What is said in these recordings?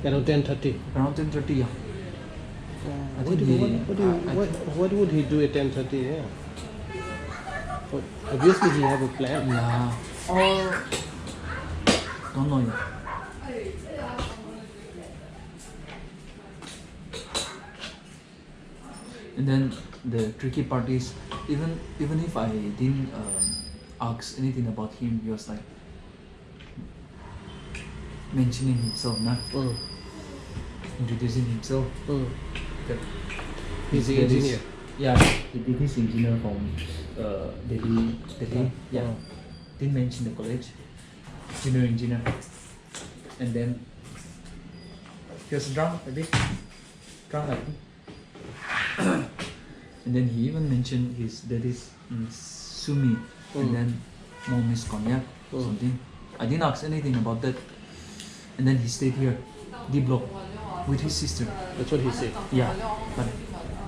Around 10:30. Around 10:30, yeah. What would he do at 10:30? Yeah. Obviously, he have a plan. Yeah. Or don't know yet. And then the tricky part is even if I didn't ask anything about him, he was like mentioning himself, introducing himself. That He's the engineer. Yeah, he did his engineer from Delhi. Yeah, didn't mention the college. Junior engineer. And then he was drunk a bit. Drunk I think. And then he even mentioned his daddy's Sumi and then mom is Konyak or something. I didn't ask anything about that. And then he stayed here, D block, with his sister. That's what he said. Yeah, but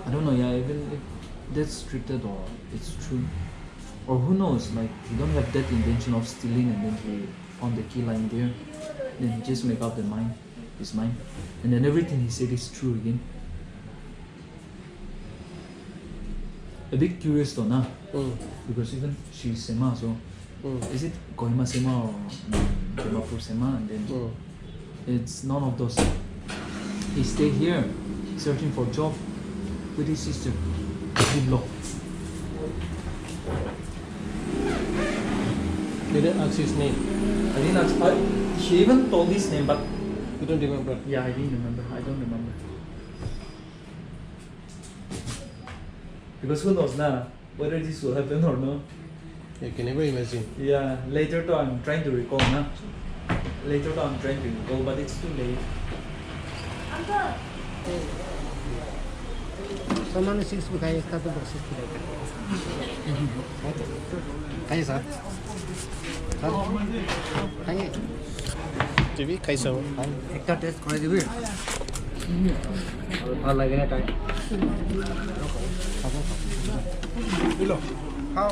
I don't know, even if that's scripted or it's true. Or who knows, like he don't have that intention of stealing and then he found the key lying there. Then he just make up his mind. And then everything he said is true again. A bit curious though, nah? Because even she's Sema, so is it Kohima Sema or Dimapur Sema? And then it's none of those. He stayed here searching for a job with his sister. D block. They didn't ask his name. I didn't ask. He even told his name, but You don't remember? yeah, I didn't remember. I don't remember. Because who knows now whether this will happen or not. You can never imagine. Yeah, later though I'm trying to recall now. Later though I'm trying to recall, but it's too late. Someone is behind the box. Hey, sir. Hey, TV, kaisa ho? একটা test করে দিবি আর লাগে না time দিলো খাও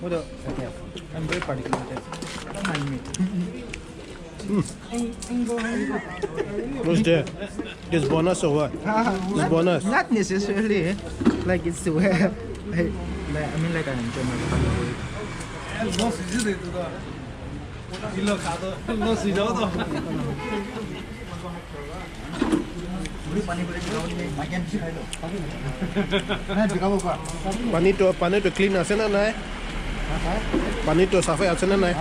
What else? Okay. I'm very particular. Don't mind me. What's that? This bonus or what? This bonus? Not necessarily. Like it's the way. I mean, like I enjoy my family. পানীটো clean আছে না নাই? পানীটো সাফাই আছে না নাই?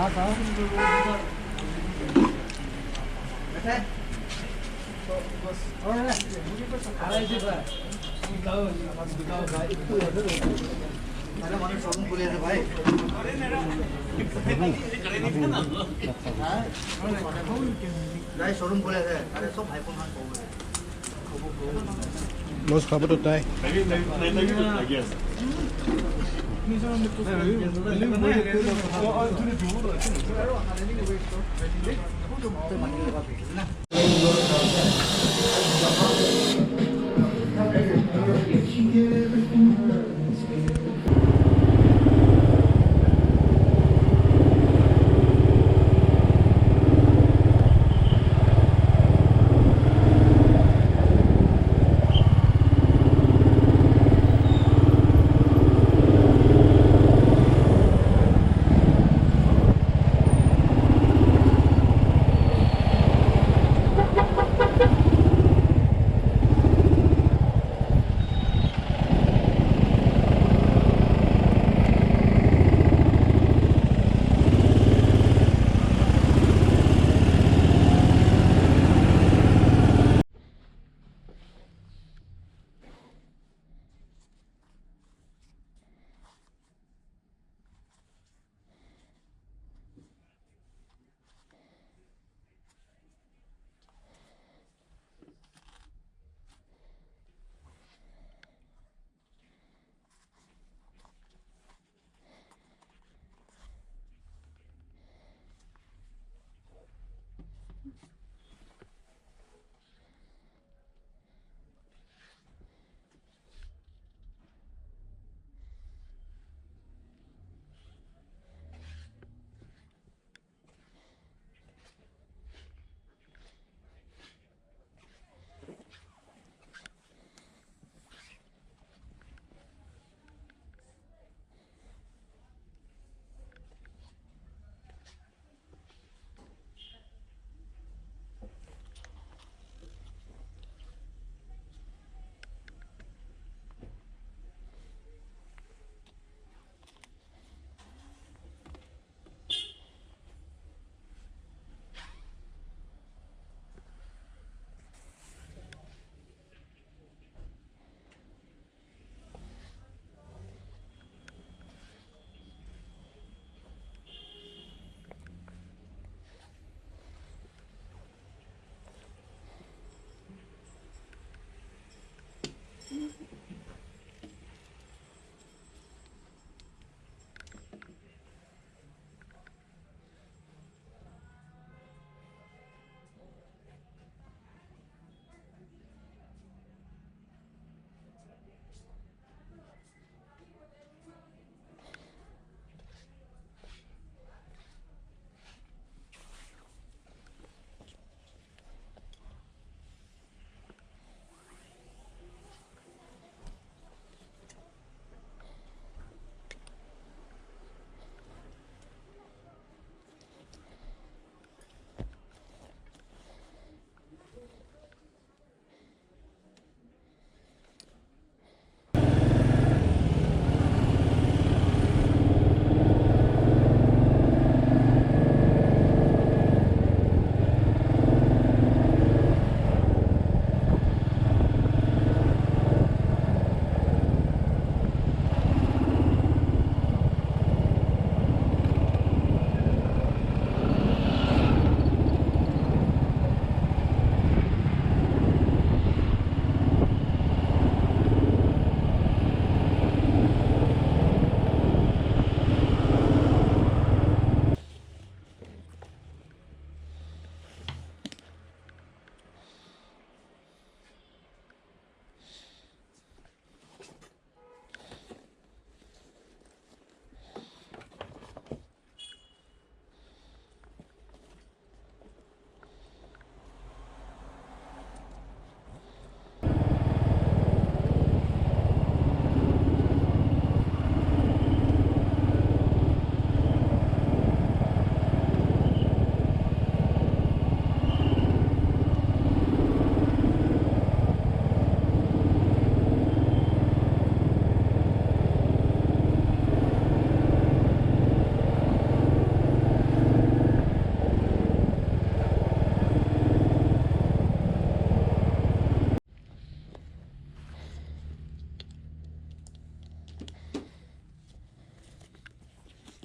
Lodge খাবতো তাই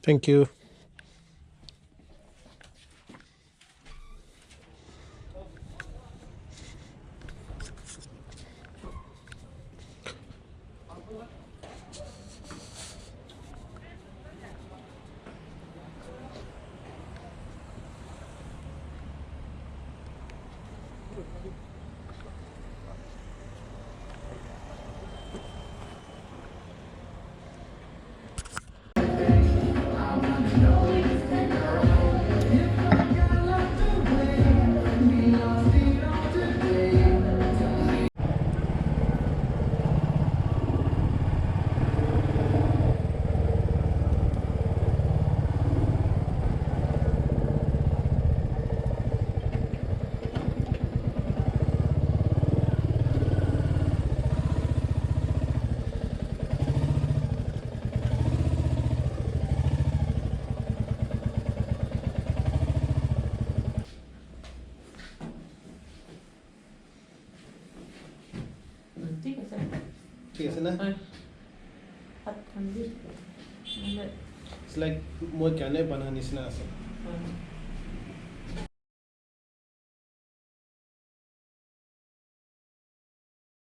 Thank you. ঠিক আছে ঠিক আছে না? হাতখন দি It's like মই কেনে বানা নিচিনা আছে। হয়